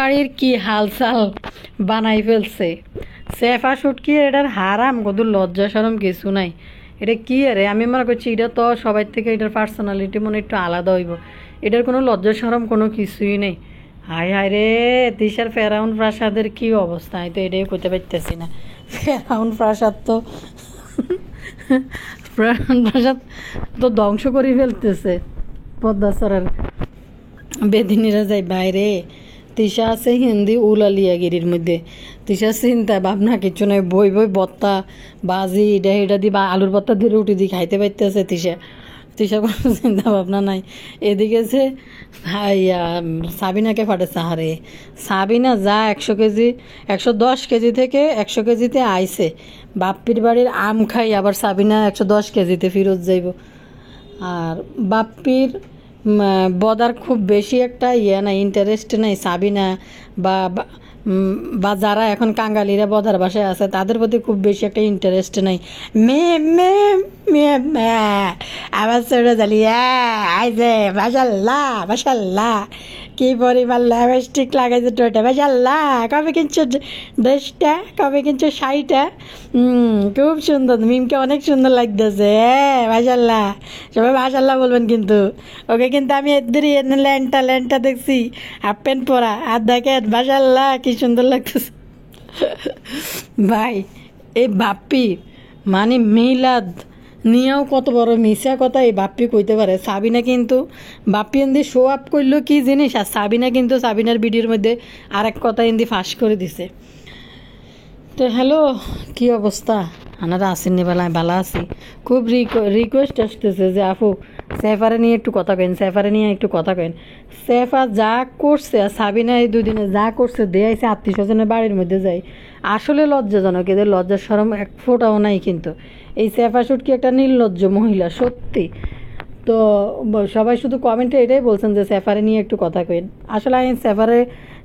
বাড়ির কি হালচাল বানাই ফেলছে। সেফা শুটকি এটার হারাম কত লজ্জা সরম কিছু নাই। এটা কি আরে, আমি মনে করছি এটা তো সবাই থেকে এটার পার্সোনালিটি মনে একটু আলাদা হইব। এটার কোনো লজ্জা সরম কোনো কিছুই নেই। হায় হায় রে, তিশার ফেরাউন প্রাসাদের কি অবস্থা, আমি তো এটাই করতে পারতেছি না। ফেরাউন প্রাসাদ তো ফেরাউন প্রাসাদ তো ধ্বংস করে ফেলতেছে পদ্মাচরের বেদিনীরা যাই বাইরে। তিশা আছে হিন্দি উলালিয়াগিরির মধ্যে। তিশা চিন্তা ভাবনা কিছু নয়, বই বই বত্তা বাজি এটা এটা দি বা আলুর বত্তা দিয়ে রুটি দিয়ে খাইতে পারতেছে তিশা। তিশা কোনো চিন্তা ভাবনা নাই। এদিকে যে ইয়া সাবিনাকে ফাটেছে, হারে সাবিনা যা 100 কেজি 110 কেজি থেকে 100 কেজিতে আইছে। বাপ্পির বাড়ির আম খাই আবার সাবিনা 110 কেজিতে ফেরত যাইব। আর বাপ্পির বদার খুব বেশি একটা নাই, ইন্টারেস্ট নাই সাবিনা বা বা যারা এখন কাঙ্গালিরা বদার বাসায় আছে তাদের প্রতি খুব বেশি একটা ইন্টারেস্ট নাই। মে মে মে আবার ছোটো জালি আইছে মাশাল্লাহ মাশাল্লাহ, কি পরিমাণ লিপস্টিক লাগাইছে টোটা, মাশাল্লাহ কবে কিনছো ড্রেসটা, কবে কিনছো শাড়িটা, খুব সুন্দর, মিমকে অনেক সুন্দর লাগতেছে, মাশাল্লাহ সবাই মাশাল্লাহ বলবেন কিন্তু। ওকে কিন্তু আমি এদেরই ল্যান্ডটা দেখছি হাফ প্যান্ট পরা, আর দেখেন মাশাল্লাহ কি সুন্দর লাগতেছে। ভাই এই বাপ্পি মানে মিলাদ নিয়েও কত বড় মিশা কথা এই বাপ্পি কইতে পারে। সাবিনা কিন্তু বাপ্পি এমনি শো আপ করলো কি জিনিস, আর সাবিনা কিন্তু সাবিনার ভিডিওর মধ্যে আরেক কথা এমনি ফাঁস করে দিছে। তো হ্যালো, কি অবস্থা, আপনারা আসেননি বেলায় ভালো আছি। খুব রিকোয়েস্ট আসতেছে যে আপু সেফারে নিয়ে একটু কথা কেন, সেফারে নিয়ে একটু কথা কেন। সেফা যা করছে আর সাবিনা এই দুদিনে যা করছে দেয়াইছে আত্মীয় স্বজনের বাড়ির মধ্যে যাই, আসলে লজ্জাজনক। এদের লজ্জার শরম এক ফোঁটাও নাই কিন্তু। এই সেফা শুটকি একটা নির্লজ্জ মহিলা সত্যি। তো সবাই শুধু কমেন্টে এটাই বলছেন যে সেফারে নিয়ে একটু কথা কেন। আসলে আমি সেফারে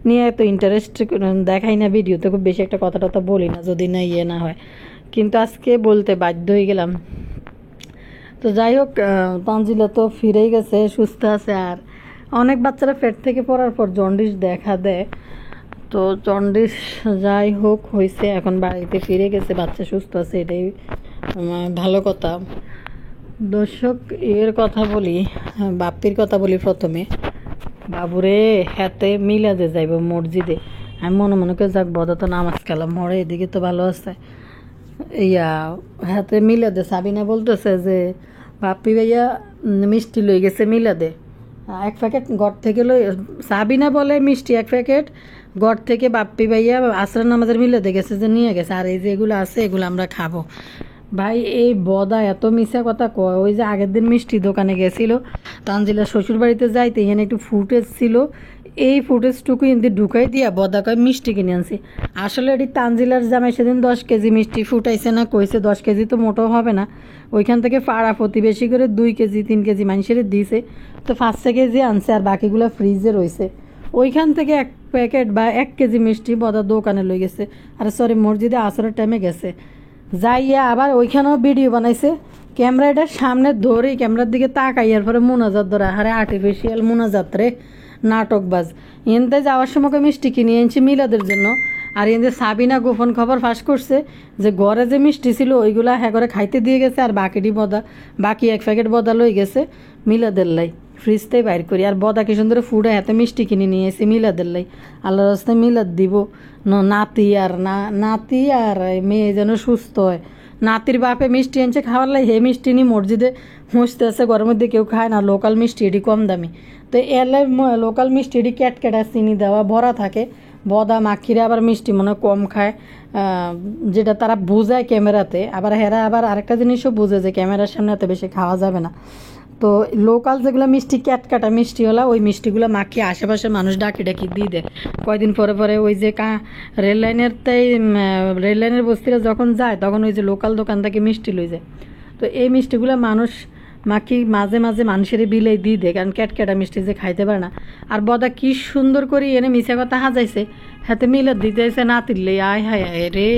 নিয়ে এত ইন্টারেস্ট দেখাই না ভিডিওতে, খুব বেশি একটা কথা টথা বলি না যদি না না হয়, কিন্তু আজকে বলতে বাধ্য হয়ে গেলাম। তো যাই হোক, তানজিলা তো ফিরেই গেছে, সুস্থ আছে। আর অনেক বাচ্চারা পেট থেকে পড়ার পর জন্ডিস দেখা দেয়, তো জন্ডিস যাই হোক হয়েছে, এখন বাড়িতে ফিরে গেছে, বাচ্চা সুস্থ আছে, এটাই ভালো কথা। দর্শক এর কথা বলি, বাপ্পির কথা বলি প্রথমে। বাবুরে হাতে মিলাদে যাইব মসজিদে, আমি মনে মনে করে যাক বদা তো নামাজ কালাম মরে, এদিকে তো ভালো আছে। ইয়া হাতে মিলাদে সাবিনা বলতেছে যে বাপ্পি ভাইয়া মিষ্টি লই গেছে মিলাদে, 1 প্যাকেট ঘর থেকে লই। সাবিনা বলে মিষ্টি 1 প্যাকেট ঘর থেকে বাপ্পি ভাইয়া আসরের নামাজের মিলাদে গেছে যে নিয়ে গেছে, আর এই যে এগুলো আছে এগুলো আমরা খাবো। ভাই এই বদা এত মিশা কথা কয়। ওই যে আগের দিন মিষ্টি দোকানে গেছিল তানজিলার শ্বশুর বাড়িতে যাইতে, এখানে একটু ফুটেজ ছিল, এই ফুটেজটুকু এমনি ঢুকাই দিয়া বদা কয় মিষ্টি কিনে আনছি। আসলে এটি তানজিলার জামাই সেদিন 10 কেজি মিষ্টি ফুটাইছে না, কইছে 10 কেজি তো মোটেও হবে না, ওইখান থেকে পাড়া প্রতিবেশী করে 2 কেজি 3 কেজি মানুষের দিয়েছে, তো 5 কেজি আনছে আর বাকিগুলো ফ্রিজে রয়েছে। ওইখান থেকে 1 প্যাকেট বা 1 কেজি মিষ্টি বদা দোকানে লই গেছে, আর সরি মসজিদে আসরের টাইমে গেছে, যাইয়া আবার ওইখানেও ভিডিও বানাইছে। ক্যামেরাটার সামনে ধরেই ক্যামেরার দিকে তাকাইয়ার পরে মোনাজাত ধরা, হারে আর্টিফিশিয়াল মোনাজাত রে, নাটকবাজ। এনতে যাওয়ার সময় মিষ্টি কিনে এনেছি মিলাদের জন্য, আর এনতে সাবিনা গোপন খবর ফাঁস করছে যে ঘরে যে মিষ্টি ছিল ওইগুলা হ্যাঁ করে খাইতে দিয়ে গেছে, আর বাকি 1 প্যাকেট বদা লই গেছে মিলাদের লাই, ফ্রিজতেই বাইর করি। আর বদা কি সুন্দর ফুডে হাতে মিষ্টি কিনে নিয়ে এসে মিলাদের লাই, আল্লাহর রাস্তায় মিলাদ দিব নাতি আর মেয়ে যেন সুস্থ হয়। নাতির বাপে মিষ্টি আনছে খাওয়ার লাই, হে মিষ্টি নি মসজিদে হুঁচতে আছে, ঘরের মধ্যে কেউ খায় না, লোকাল মিষ্টি এটি কম দামি, তো এলাই লোকাল মিষ্টি এটি ক্যাটকেটা চিনি দেওয়া ভরা থাকে। বদা মাখিরা আবার মিষ্টি মনে কম খায়, যেটা তারা বোঝায় ক্যামেরাতে, আবার হেরা আবার আরেকটা জিনিসও বোঝে যে ক্যামেরার সামনে এত বেশি খাওয়া যাবে না। তো লোকাল যেগুলো মিষ্টি ক্যাটকাটা মিষ্টি হলো ওই মিষ্টিগুলো মাখিয়ে আশেপাশের মানুষ ডাকি দিয়ে দেয়। কয়দিন পরে পরে ওই যে রেললাইনের বস্তিরা যখন যায় তখন ওই যে লোকাল দোকান থেকে মিষ্টি লই যায়, তো এই মিষ্টিগুলো মানুষ মাখি মাঝে মাঝে মানুষের বিলাই দিয়ে দেয়, কারণ ক্যাটকেটা মিষ্টি যে খাইতে পারে না। আর বদা কি সুন্দর করে এনে মিশা কথা হাজাইছে, হাতে মিলাদ দিতে আইসে নাতিরলে, আয় হায় হায় রে,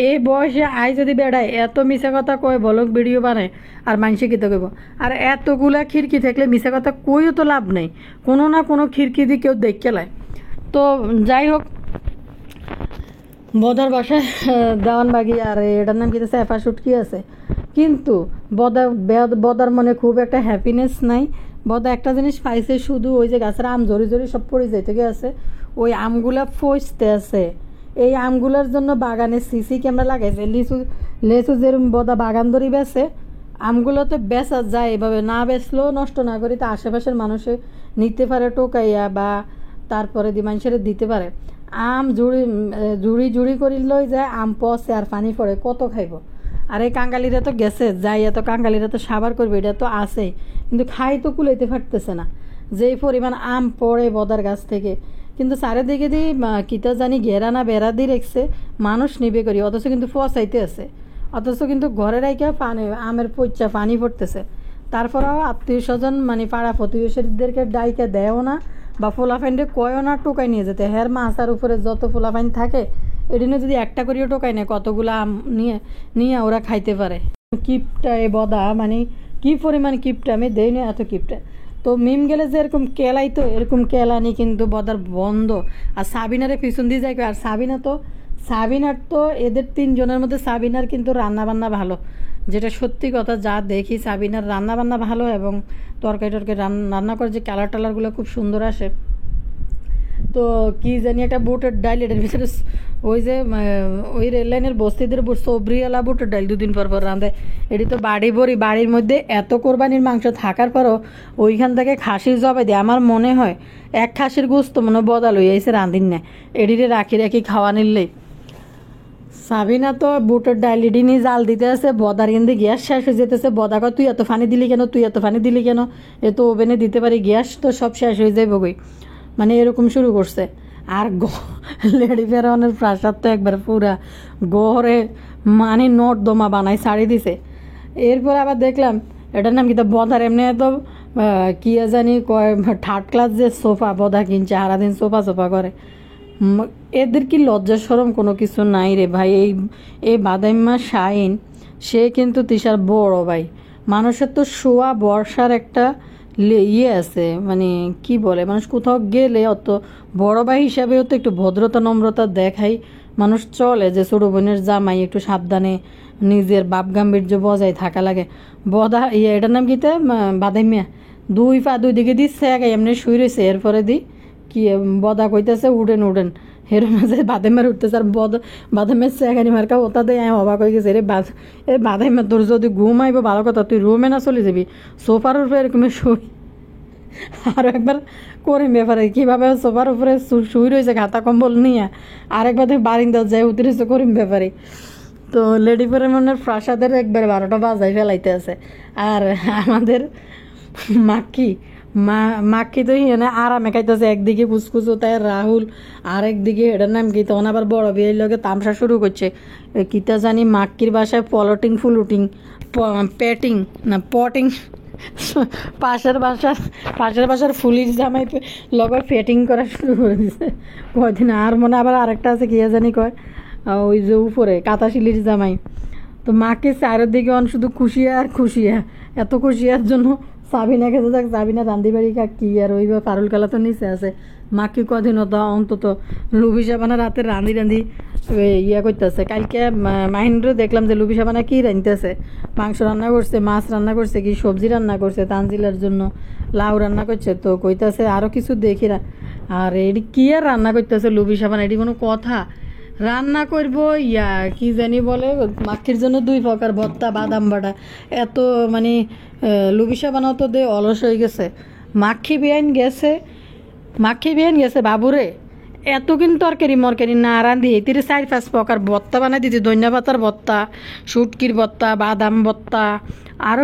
এই বয়সে আয় যদি বেড়ায় এত মিশা কথা কয়, বলক ভিডিও বানায় আর মানুষে কিতে কইব। আর এতগুলা খিড়কি থাকলে মিশা কথা কইও তো লাভ নেই, কোনো না কোনো খিড়কি দিয়ে কেউ দেখে লায়। তো যাই হোক, বদার বাসায় দেওয়ানবাগি আর এটার নাম কি স্যাফা শুটকি আছে, কিন্তু বদার মনে খুব একটা হ্যাপিনেস নাই। বদা একটা জিনিস পাইছে, শুধু ওই যে গাছের আম জড়ি জড়ি সব পড়ে যাইতে গেছে, ওই আমগুলা ফসতে আছে। এই আমগুলোর জন্য বাগানে সিসি ক্যামেরা লাগাইছে। লেচু যেরকম বদা বাগান ধরি বেছে, আমগুলো তো বেচা যায়, এভাবে না বেচলেও নষ্ট না করি, তা আশেপাশের মানুষে নিতে পারে টোকাইয়া, বা তারপরে মানুষের দিতে পারে। আম জুড়ি করি লই যায়, আম পচে আর পানি পড়ে, কত খাইব। আর এই কাঙ্গালিরা তো গেছে যাই, এত কাঙ্গালিরা তো সাবার করবে, এটা তো আছেই, কিন্তু খাই তো কুলাইতে পারতেছে না, যেই পরিমাণ আম পড়ে বদার গাছ থেকে। কিন্তু চারিদিকে দিয়ে কিতা জানি ঘেরা না বেড়া দিয়ে রেখছে, মানুষ নিবে করি, অথচ কিন্তু ফসাইতে আছে, অথচ কিন্তু ঘরে রাইকা পানি আমের পইচা পানি পড়তেছে। তারপরেও আত্মীয় স্বজন মানে পাড়া প্রতিবেশীদেরকে ডাইকে দেয়ও না, বা ফোলাফাইনরে কয়ও না টোকাই নিয়ে যেতে। হের মাছার উপরে যত ফোলাফাইন থাকে, এদিনে যদি একটা করিও টোকাই নেয়, কতগুলো আম নিয়ে নিয়ে ওরা খাইতে পারে। কিপটা এ বদা, মানে কি পরিমাণ কিপটা, আমি দেই না এত কিপটা। তো মিম গেলে যে এরকম কেলাই, তো এরকম কেলানি কিন্তু বদার বন্ধ। আর সাবিনারে পিছন দিয়ে যায়, আর সাবিনার তো এদের তিনজনের মধ্যে সাবিনার কিন্তু রান্নাবান্না ভালো, যেটা সত্যি কথা। যা দেখি সাবিনার রান্নাবান্না ভালো, এবং তরকারি রান্না করে যে কালার টালারগুলো খুব সুন্দর আসে। তো কি জানি একটা বুটের ডাল, এটার ভিতরে ওই যে ওই রেল লাইনের বস্তিদের সবরিওয়ালা বুটের ডাল দুদিন পর রাঁধে। এটি তো বাড়ির মধ্যে এত কোরবানির মাংস থাকার পরও ওইখান থেকে খাসির জবাই দেয়। আমার মনে হয় এক খাসির গোস্ত মনে বদল হয়ে এসে রাঁধিন না, এটিরে রাখি খাওয়া নিলেই। সাবিনা তো বুটের ডাল এটি নিয়ে জাল দিতে আছে, বদার কিন্তু গ্যাস শেষ হয়ে যেতেছে। বদা কয় তুই এত পানি দিলি কেন, এ তো ওভেনে দিতে পারি, গ্যাস তো সব শেষ হয়ে যাইব গই, মানে এরকম শুরু করছে। আর লেডি ফেরাউনের প্রাসাদ তো একবার পুরা গড়ে মানে নর্দমা বানাই ছাড়ি দিছে। এরপর আবার দেখলাম এটার নাম কি তো বদার এমনি তো কি জানি কয় থার্ড ক্লাস যে সোফা বদা কিনছে, সারাদিন সোফা করে। এদের কি লজ্জা শরম কোনো কিছু নাই রে ভাই। এই বাদাইম্মা শাইন, সে কিন্তু তিশার বড় ভাই। মানুষের তো শোয়া বর্ষার একটা ইয়ে আছে, মানে কি বলে, মানুষ কোথাও গেলে অত বড় ভাই হিসাবেও তো একটু ভদ্রতা নম্রতা দেখাই মানুষ চলে, যে ছোটো বোনের জামাই একটু সাবধানে নিজের বাপ গাম্ভীর্য বজায় থাকা লাগে। এটার নাম কিতে বাদাইম্যা, দুই পা দুই দিকে দিচ্ছে একে এমনি শুই রয়েছে। এরপরে কি বদা কইতেছে উড়েন হের মাঝে বাদাইমার উঠতেছে, আর বাদামের চেগানি মার্কা ওটা দেয় আমি অবাক হয়ে গেছে। বাদাইমার তোর যদি ঘুম আইব ভালো কথা, তুই রুমে না চলে যাবি, সোফার উপরে এরকমই শুই। আরও একবার করিম ব্যাপারে কীভাবে সোফার উপরে শুই রয়েছে খাতা কম্বল নিয়ে, আরেকবার তুই বারিন্দা যায় উতরেছে করিম ব্যাপারে। তো লেডি পরিমনের প্রাসাদের একবার 12টা বাজায় ফেলাইতে আছে। আর আমাদের মাক্কি তো হিনে আরামে খাইতেছে, একদিকে কুচকুচো তাই রাহুল, আর একদিকে এটার নাম কি তখন আবার বড় বিয়ের লগে তামসা শুরু করছে। কিতা জানি মাক্কির বাসায় ফুলুটিং পেটিং না পটিং, পাশের বাসার ফুলির জামাই লগে ফেটিং করা শুরু করে দিছে কয়দিন। আর মনে আবার আরেকটা আছে কি জানি কয়, ওই যে উপরে কাতাশিলির জামাই। তো মাকে চারিদিকে শুধু খুশিয়া এত খুশিয়ার জন্য সাবিনা খেতে থাক, সাবিনা রান্ধি বাড়ি খা কি আর ওই পারুল কালা তো নিচে আছে। মাকে কদিনতা অন্তত লুবি সাবানা রাতে রান্ধি ইয়া করতেছে। কালকে মাহিন্দ্র দেখলাম যে লুবি সাবানা কি রাঁধতেছে, মাংস রান্না করছে, মাছ রান্না করছে, কি সবজি রান্না করছে, তানজিলার জন্য লাউ রান্না করছে। তো কইতাছে আরও কিছু দেখি না, আর এটি কি আর রান্না করতেছে লুবি সাবানা, এটি কোনো কথা? রান্না করবো কি জানি বলে মাখির জন্য 2 প্রকার ভর্তা, বাদাম বাটা, এত মানে লুবিসা বানাও তো দে অলস হয়ে গেছে। মাখি বিয়াইন গেছে বাবুরে, এত কিন্তু তরকারি না রান্ধি এটির 4-5 প্রকার ভর্তা বানাই দিতে, ধনিয়া পাতার ভর্তা, শুটকির ভর্তা, বাদাম ভর্তা, আরও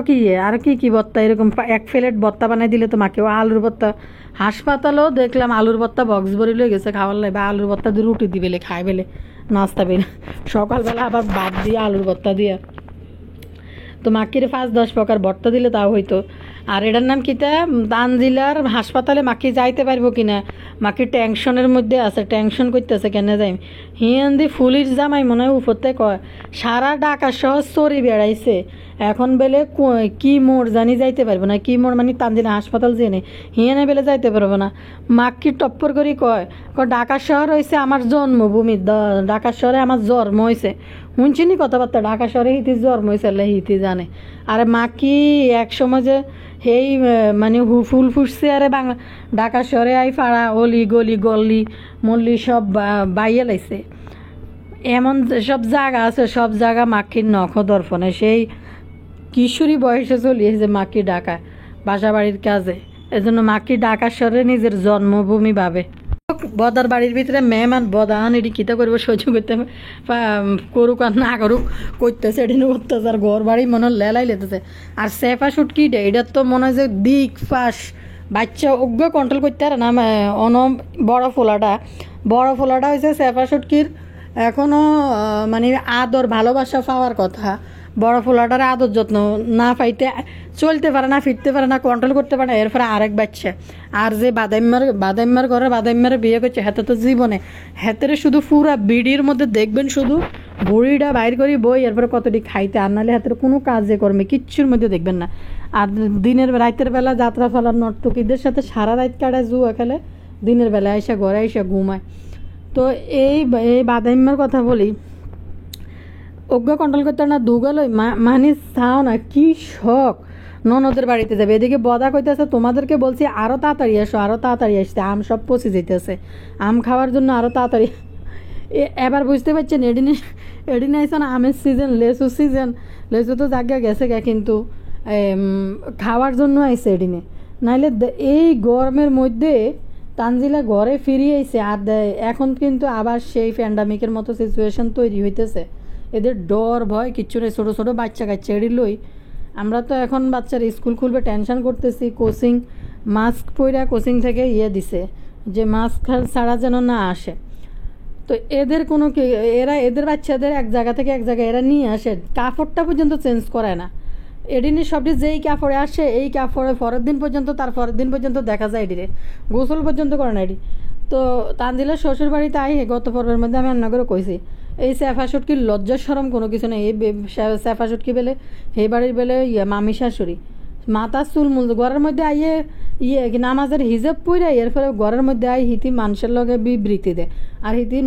কি ভর্তা, এরকম 1 প্লেট ভর্তা বানাই দিলে তো মাকেও। আলুর ভর্তা, হাসপাতালেও দেখলাম আলুর ভর্তা বক্স ভরি লয়ে গেছে খাওয়ার লাগে, বা আলুর ভর্তা দিয়ে রুটি দিবেলে খাই বেলে নাস্তা বেলে, সকালবেলা আবার ভাত দিয়ে আলুর ভর্তা দিয়া। তো মাকির 5-10 প্রকার ভর্তা দিলে তাও হইতো। আর এটার নাম কিতা তানজিলার হাসপাতালে মাকি যাইতে পারবো কিনা, মাকি টেনশনের মধ্যে আছে, টেনশন করতেছে কেন যাই। হিয়ান্দি ফুলির জামাই মনে হয় উপরতে কয় সারা ঢাকা শহর চড়ি বেড়াইছে, এখন বেলে কি মোড় জানি যাইতে পারবো না, কি মোড় মানে তানজিনা হাসপাতাল জেনে হিয়ানে বেলে যাইতে পারবো না। মাক্কি টপ্পর করি কয় ঢাকা শহর হয়েছে আমার জন্মভূমি, ঢাকা শহরে আমার জন্ম হয়েছে। শুনছিনি কথাবার্তা, ঢাকা শহরে হিতি জন্ম হয়েছে, হিতি জানে। আরে মাক্কি এক সময় যে সেই মানে ফুল ফুসছে, আরে বাংলা ঢাকা শহরে আই ফাড়া অলি গলি গল্লি মল্লি সব বাইয়ে লাইছে। এমন সব জায়গা আছে, সব জায়গা মাক্কির নখ দর্পণে। সেই কিশোরী বয়সে চলিয়েছে মাক্কি ঢাকা বাসা বাড়ির কাজে, এজন্য মাক্কি ঢাকা শহরে নিজের জন্মভূমি ভাবে। বদার বাড়ির ভিতরে মেহমান বদান এটি কিতা করবো, সহ্য করতে করুক আর না করুক করতেছে, এটি অত্যাচার ঘর বাড়ি মনে লেলাই লেতেছে। আর সেফা শুটকি এটার তো মনে হয় যে দিক ফাঁস বাচ্চা অজ্ঞ কন্ট্রোল করতে পারে না। বড় ফোলাটা হয়েছে সেফা শুটকির এখনও মানে আদর ভালোবাসা পাওয়ার কথা। বড় ফোলাটার আদর যত্ন না পাইতে চলতে পারে না, ফিরতে পারে না, কন্ট্রোল করতে পারে না, এরপরে আরেক বাচ্চা। আর যে বাদাইম্মার ঘরে বাদাইম্মারে বিয়ে করছে, হাতে তো জীবনে হাতের শুধু পুরা বিডির মধ্যে দেখবেন শুধু বুড়িটা বাইর করি বই, এরপরে কতটি খাইতে, আর নাহলে হাতের কোনো কাজে কর্মে কিচ্ছুর মধ্যে দেখবেন না। আর রাতের বেলা যাত্রা ফেলার নর্তকীদের সাথে সারা রাত কাটায়, জুয়া খেলে, দিনের বেলা আইসা ঘরে আইসা ঘুমায়। তো এই বাদাইম্মার কথা বলি, অজ্ঞ কন্ট্রোল করতে না দুগালই মানে চাও না কি শখ ননদের বাড়িতে যাবে। এদিকে বদা কইতেছে তোমাদেরকে বলছি আরও তাড়াতাড়ি আসো, আরও তাড়াতাড়ি আসতে, আম সব পচে যেতেছে, আম খাওয়ার জন্য আরও তাড়াতাড়ি। এবার বুঝতে পারছেন এডিনে আইসো না আমের সিজন, লেসু তো জায়গা গেছে গা, কিন্তু খাওয়ার জন্য আইসে এডিনে। নাইলে এই গরমের মধ্যে তানজিলা ঘরে ফিরিয়ে আইসে। আর এখন কিন্তু আবার সেই প্যান্ডামিকের মতো সিচুয়েশন তৈরি হইতেছে। এদের ডর ভয় কিচ্ছু নেই, ছোটো ছোটো বাচ্চা কাচ্চা এড়ি লই। আমরা তো এখন বাচ্চার স্কুল খুলবে টেনশন করতেছি। কোচিং মাস্ক পইরা কোচিং থেকে দিছে যে মাস্ক ছাড়া যেন না আসে। তো এদের কোনো এদের বাচ্চাদের এক জায়গা থেকে এক জায়গায় এরা নিয়ে আসে, কাপড়টা পর্যন্ত চেঞ্জ করায় না। এডিনি সবটি যেই কাপড়ে আসে এই কাপড়ে পরের দিন পর্যন্ত, তার পরের দিন পর্যন্ত দেখা যায় এডিরে গোসল পর্যন্ত করে না এডি। তো তানজিলার শ্বশুর বাড়িতে আই গত পর্বের মধ্যে আমি রান্না করে কইছি, এই সেফা শুটকির লজ্জা সরম কোনো কিছু নেই। এই সেফা শুটকি বেলে সেই বাড়ির বেলে মামি শাশুড়ি মাথার চুল মুল ঘরের মধ্যে আইয়ে নামাজের হিজাব পইরা এর ফলে ঘরের মধ্যে আই হিতি মানুষের লগে বিবৃতি দেয়। আর হিতি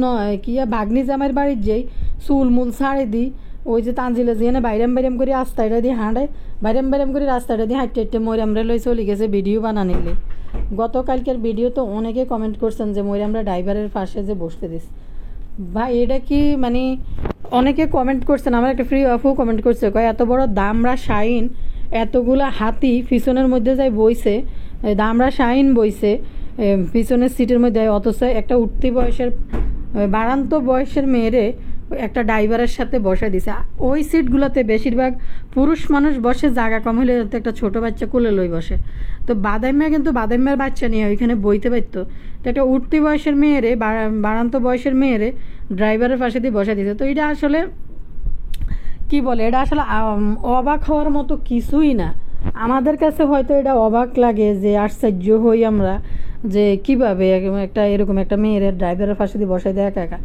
বাগনি জামাইয়ের বাড়ির যেই চুল মুল ছাড়ে দিই, ওই যে তানজিলা যেখানে বাইরাম করে রাস্তাটা দিয়ে হাঁটায়, বাইরাম করে রাস্তাটা দিয়ে হাঁটতে ময়রামরে লই চলে গেছে ভিডিও বানানিলে। গতকালকের ভিডিও তো অনেকে কমেন্ট করছেন যে ময়রামরা ড্রাইভারের পাশে যে বসতে দিস। ভাই এটা কি মানে অনেকে কমেন্ট করছেন, আমার একটা ফ্রি অফও কমেন্ট করছে, কয় এত বড় দামরা শাইন এতগুলা হাতি পিছনের মধ্যে যাই বইছে, দামরা শাইন বইছে পিছনের সিটের মধ্যে, অথচ একটা উঠতি বয়সের বাড়ান্ত বয়সের মেয়েরে একটা ড্রাইভারের সাথে বসে দিছে। ওই সিটগুলোতে বেশিরভাগ পুরুষ মানুষ বসে, জায়গা কম হলে একটা ছোটো বাচ্চা কোলে লই বসে। তো বাদাইম্যা কিন্তু বাদাইম্যার বাচ্চা নিয়ে ওইখানে বইতে পারতো। তো একটা উঠতি বয়সের মেয়েরে বাড়ান্ত বয়সের মেয়েরে ড্রাইভারের পাশে দিয়ে বসে দিছে। তো এটা আসলে কি বলে, এটা আসলে অবাক হওয়ার মতো কিছুই না। আমাদের কাছে হয়তো এটা অবাক লাগে, যে আশ্চর্য হই আমরা যে কিভাবে একটা এরকম একটা মেয়ের ড্রাইভারের পাশে দিয়ে বসাই দেয় একা একা।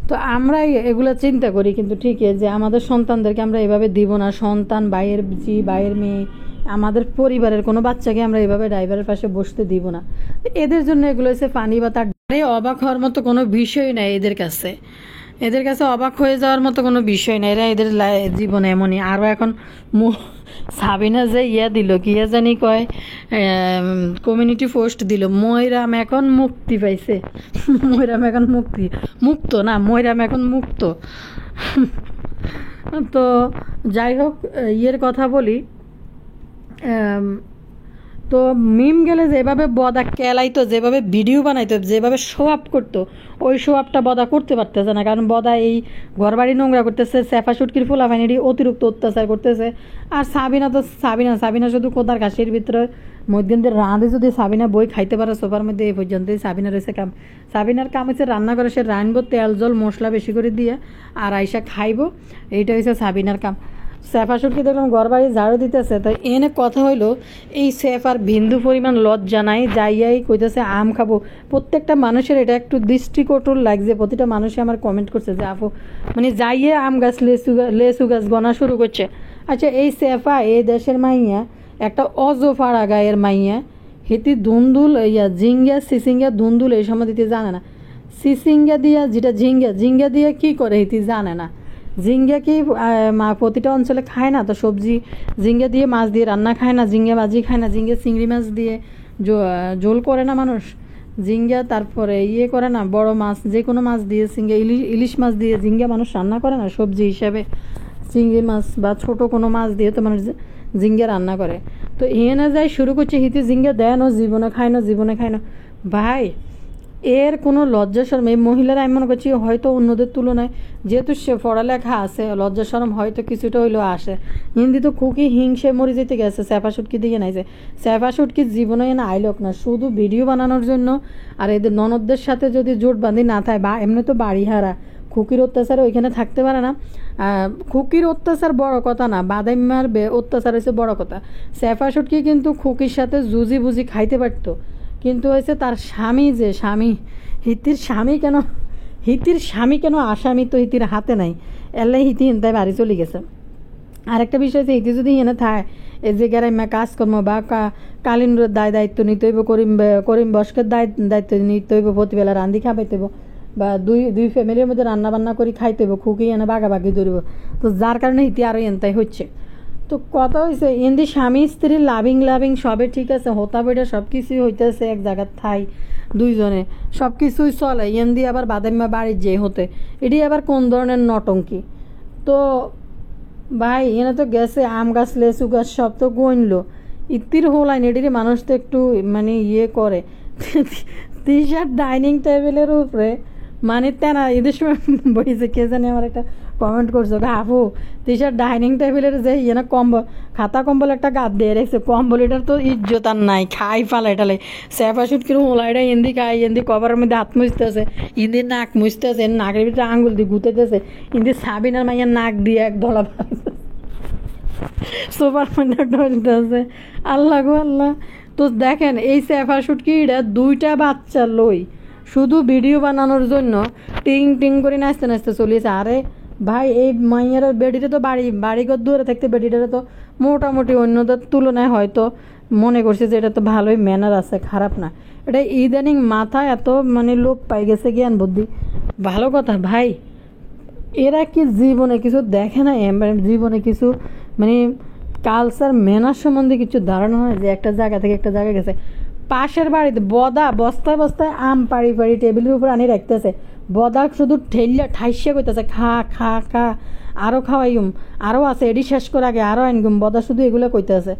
তো আমরা এগুলো চিন্তা করি, কিন্তু ঠিকই যে আমাদের সন্তানদেরকে আমরা এভাবে দিব না। সন্তান বাইয়ের মেয়ে, আমাদের পরিবারের কোনো বাচ্চাকে আমরা এভাবে ড্রাইভারের পাশে বসতে দিব না। এদের জন্য এগুলো হচ্ছে পানি বা তার অবাক হওয়ার মতো কোনো বিষয় নাই এদের কাছে অবাক হয়ে যাওয়ার মতো কোনো বিষয় নাই। এরা এদের জীবনে এমনই। আরও এখন সাবিনা যে দিল কি জানি কয় কমিউনিটি পোস্ট দিল, ময়রাম এখন মুক্তি পাইছে, ময়রাম এখন ময়রাম এখন মুক্ত। তো যাই হোক কথা বলি, তো মিম গেলে যেভাবে বদা কেলাইতো, যেভাবে ভিডিও বানাইতো, যেভাবে শো আপ করতো, ওই শো আপটা বদা করতে পারতেছে না। কারণ বদা এই ঘরবাড়ি নোংরা করতেছে, সেফা শুটকির ফুলাফানিটি অতিরিক্ত অত্যাচার করতেছে। আর সাবিনা শুধু কোদার ঘাসের ভিতরে মধ্যে রাঁধে, যদি সাবিনা বই খাইতে পারে সোফার মধ্যে, এই পর্যন্তই সাবিনার হয়েছে কাম। সাবিনার কাম হচ্ছে রান্না করে, সে রানবো তেল জল মশলা বেশি করে দিয়ে, আর আইসা খাইবো, এইটা হচ্ছে সাবিনার কাম। সেফা শুটকি দেখলাম ঘর বাড়ি ঝাড়ু দিতেছে। তাই এনে কথা হইলো, এই সেফার বিন্দু পরিমাণ লজ্জা নাই, যাইয়াই কইতেছে আম খাবো। প্রত্যেকটা মানুষের এটা একটু দৃষ্টিকটুর লাগছে। প্রতিটা মানুষই আমার কমেন্ট করছে যে আপু মানে যাইয়ে আম গাছ লেসু গাছ গনা শুরু করছে, আচ্ছা এই সেফা এই দেশের মাইয়া একটা অজফাড়া গায়ের মাইয়া হেতি ধুন্দুল ইয়া ঝিঙ্গা সিসিঙ্গা ধুন্দুল এই সময় দিতে জানে না। সিসিঙ্গা দিয়া যেটা ঝিঙ্গা ঝিঙ্গা দিয়ে কি করে হেতি জানে না। ঝিঙ্গা কি প্রতিটা অঞ্চলে খায় না? তো সবজি ঝিঙ্গা দিয়ে মাছ দিয়ে রান্না খায় না? ঝিঙ্গা ভাজি খায় না? ঝিঙ্গা চিংড়ি মাছ দিয়ে ঝোল করে না মানুষ? ঝিঙ্গা তারপরে ইয়ে করে না, বড় মাছ যে কোনো মাছ দিয়ে ঝিঙ্গা ইলিশ মাছ দিয়ে ঝিঙ্গা মানুষ রান্না করে না সবজি হিসাবে? চিংড়ি মাছ বা ছোট কোনো মাছ দিয়ে তো মানুষ ঝিঙ্গা রান্না করে। তো এনে যাই শুরু করছে হিতে ঝিঙ্গা দেয় না, জীবনে খায় না, জীবনে খায় না। ভাই এর কোনো লজ্জা শরম এই মহিলারা আমি মনে করছি হয়তো অন্যদের তুলনায় যেহেতু সে পড়ালেখা আছে লজ্জা শরম হয়তো কিছুটা হইলেও আসে। হিন্দি তো খুকি হিংসে মরে যেতে গেছে স্যাফা শুটকি দিকে নাইছে। স্যাফা শুটকি জীবনে এনে আইলক না শুধু ভিডিও বানানোর জন্য। আর এদের ননদদের সাথে যদি জোট বাঁধি না থাকে বা এমনি তো বাড়ি হারা খুকির অত্যাচারে ওইখানে থাকতে পারে না। খুকির অত্যাচার বড় কথা না, বাদাইম্মার অত্যাচার হয়েছে বড় কথা। স্যাফা শুটকি কিন্তু খুকির সাথে জুজি বুঝি খাইতে পারতো, কিন্তু হয়েছে তার স্বামী যে স্বামী হিতির স্বামী কেন আসামি তো হিতির হাতে নাই, এলাই হিতি হিন্তায় বাড়ি চলে গেছে। আরেকটা বিষয় হচ্ছে হিতি যদি এনে থাকে এই যে গ্রাম্য কাজকর্ম বা কালিন্দ্রের দায়িত্ব নিতে হইব, করিম বস্কের দায়িত্ব নিতে হইব, প্রতিবেলা রান্ধি খাবাইতে হইব বা দুই ফ্যামিলির মধ্যে রান্না বান্না করে খাইতে হইব, খুকি এনে বাগাবাগি ধরিব। তো যার কারণে হিতি আরও এনতাই হচ্ছে। তো কথা হয়েছে এমনি স্বামী স্ত্রীর লাভিং সবে ঠিক আছে, হতা বেটা সব কিছুই হইতেছে এক জায়গার থাই দুইজনে সব কিছুই চলে, এমনি আবার বাদাম্মা বাড়ির যে হতে এটি আবার কোন ধরনের নটঙ্কি। তো ভাই এনে তো গেছে আম গাছ লেচু গাছ সব তো গইনলো, ইতির হোলাইন এটির মানুষ তো একটু মানে ইয়ে করে। তিশার ডাইনিং টেবিলের উপরে মানে তেনা ঈদের সময় বইছে কে জানি আমার একটা কমেন্ট করছো আপু তিশার ডাইনিং টেবিলের যে ইয়ে না খাতা কম্বল একটা গাদ দিয়ে রেখেছে, কম্বল এটার তো ইজ্জত আর নাই, খাই ফালাই টালাই স্যাফা শুটকির হোলাইটা এন্দি খাই এন্দি কভারের মধ্যে হাত মুছতেছে, ইন্দি নাক মুছতেছে, নাকের ভিতরে আঙুল দিয়ে গুঁতেতেছে, ইন্দি সাবিনার মাইয়ার নাক দিয়ে এক ধলা সোফার মধ্যে ঢলতেছে। আল্লাহ গো আল্লাহ। তো দেখেন এই স্যাফা শুটকিটা দুইটা বাচ্চা লই শুধু ভিডিও বানানোর জন্য টিং টিং করে নাচতে নাচতে চলিয়েছে। আরে ভাই এই মাইয়ার বেডিটা তো বাড়িঘর দূরে থাকতে বেডিটা তো মোটামুটি অন্যদের তুলনায় হয়তো মনে করছে যে এটা তো ভালোই ম্যানার আছে, খারাপ না। এটা ইদানিং মাথা এত মানে লোপ পাই গেছে জ্ঞান বুদ্ধি, ভালো কথা ভাই। এরা কি জীবনে কিছু দেখে না, জীবনে কিছু মানে কালচার ম্যানার সম্বন্ধে কিছু ধারণা হয় যে একটা জায়গা থেকে একটা জায়গায় গেছে। পাশের বাড়িতে বস্তায় বস্তায় আম পাড়ি টেবিলের উপর আনি রাখতেছে, বদা শুধু ঠাইসিয়া করতেছে খা খা খা আরও খাওয়াইম, আরও আছে এডি শেষ করে আগে আরও আনগুম, বদা শুধু এগুলো কইতেছে।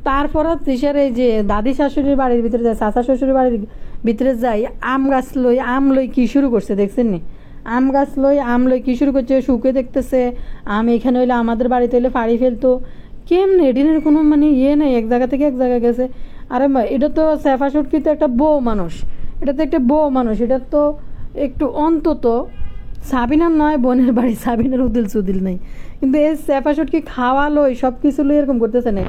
তারপরে তিসার এই যে দাদি শাশুড়ির বাড়ির ভিতরে যায়, চাচা শ্বশুরের বাড়ির ভিতরে যাই আম লই কি শুরু করছে দেখছেন নি? আম লই কি শুরু করছে, শুকে দেখতেছে আম এখানে হইলে আমাদের বাড়িতে হইলে ফাড়ি ফেলতো। কেমন এডিনের কোনো মানে ইয়ে নেই, এক জায়গা থেকে এক জায়গায় গেছে। আরে এটা তো স্যাফা শুটকি তো একটা বউ মানুষ, এটা তো একটু অন্তত সাবিনার নয় বোনের বাড়ি, সাবিনার উদিল সুদিল নেই, কিন্তু এই স্যাফা শুটকি খাওয়া লই সব কিছু লই এরকম করতেছে না।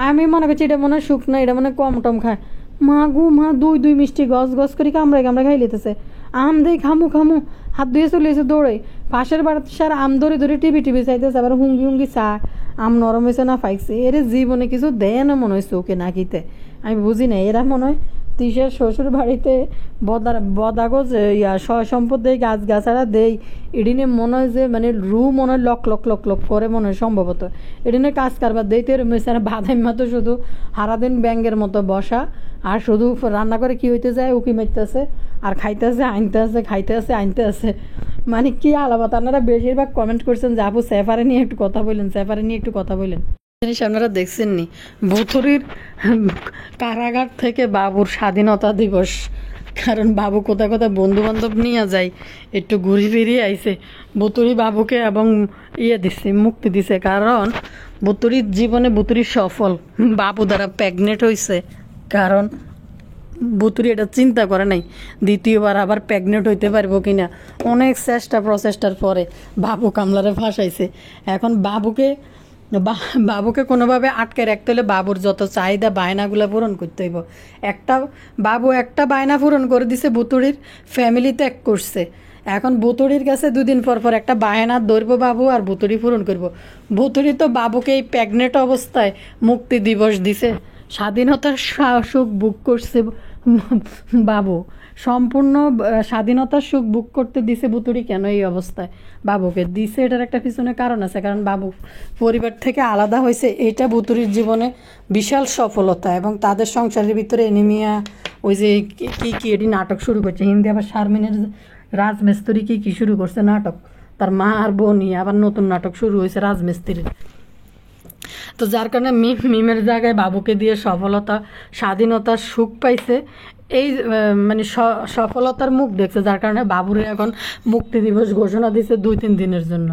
আমি মনে করছি এটা মনে হয় শুকনা, এটা মনে কম টম খায়। মা দুই মিষ্টি গছ করে কামড়ায় খাই লিতেছে। আম দেই খামু হাত ধুয়ে চলে এসে দৌড়ে পাশের বাড়ির আম ধরে টিভি চাইতেছে, আবার হুঙ্গি চা আম নরম হয়েছে না ফাইছে। এর জীবনে কিছু দেয় না মনে হয়েছে ওকে নাকিতে, আমি বুঝি না। এরা মনে হয় তিশার শ্বশুর বাড়িতে বদাগজ সয় সম্পদ দেয়, গাছগাছাড়া দেয়, এডিনে মনে হয় যে মানে মনে হয় লক করে মনে হয় সম্ভবত এডিনে কাজ কারবার দেইতে রয়েছে। আর বাদাইম্মা তো শুধু হারাদিন ব্যাঙ্গের মতো বসা আর শুধু রান্না করে কি হইতে যায় উকি মারতেছে আর আনতে আছে মানে কি আলাদা। আপনারা বেশিরভাগ কমেন্ট করছেন যে আপু স্যাফারে নিয়ে একটু কথা বললেন। জিনিস আপনারা দেখছেন নি ভুতুরির কারাগার থেকে বাবুর স্বাধীনতা দিবস, কারণ বাবু কোথায় বন্ধু বান্ধব নিয়ে যায় একটু ঘুরি ফিরিয়ে আইছে, ভুতুরি বাবুকে এবং মুক্তি দিছে। কারণ ভুতুরির জীবনে ভুতুরি সফল, বাবু দ্বারা প্রেগনেন্ট হয়েছে। কারণ ভুতুরি এটা চিন্তা করে নাই দ্বিতীয়বার আবার প্রেগনেন্ট হইতে পারবো কিনা। অনেক প্রচেষ্টার পরে বাবু কামলারে ফাঁসাইছে। এখন বাবুকে কোনোভাবে আটকে রাখতে হলে বাবুর যত চাহিদা বায়নাগুলো পূরণ করতে হইব। একটা বায়না পূরণ করে দিছে, ভুতুড়ির ফ্যামিলি ত্যাগ করছে। এখন ভুতুড়ির কাছে দুদিন পর পর একটা বাহানা ধরবো বাবু আর ভুতুড়ি পূরণ করব। ভুতুড়ি তো বাবুকে এই প্রেগনেন্ট অবস্থায় মুক্তি দিবস দিছে, স্বাধীনতার সুখ বুক করছে বাবু, সম্পূর্ণ স্বাধীনতার সুখ বুক করতে দিছে ভুতুড়ি কেন এই অবস্থায় বাবুকে দিছে। এটার একটা পিছনে কারণ আছে, কারণ বাবু পরিবার থেকে আলাদা হয়েছে, এটা ভুতুড়ির জীবনে বিশাল সফলতা। এবং তাদের সংসারের ভিতরে এনিমিয়া ওই যে কি কি এটি নাটক শুরু করছে হিন্দি, আবার শারমিনের রাজমিস্ত্রি কি কি শুরু করছে নাটক, তার মা আর বোনই আবার নতুন নাটক শুরু হয়েছে রাজমিস্ত্রির। তো যার কারণে মিমের জায়গায় বাবুকে দিয়ে সফলতা স্বাধীনতার সুখ পাইছে, এই মানে সফলতার মুখ দেখছে, যার কারণে বাবুরে এখন মুক্তি দিবস ঘোষণা দিছে 2-3 দিনের জন্য।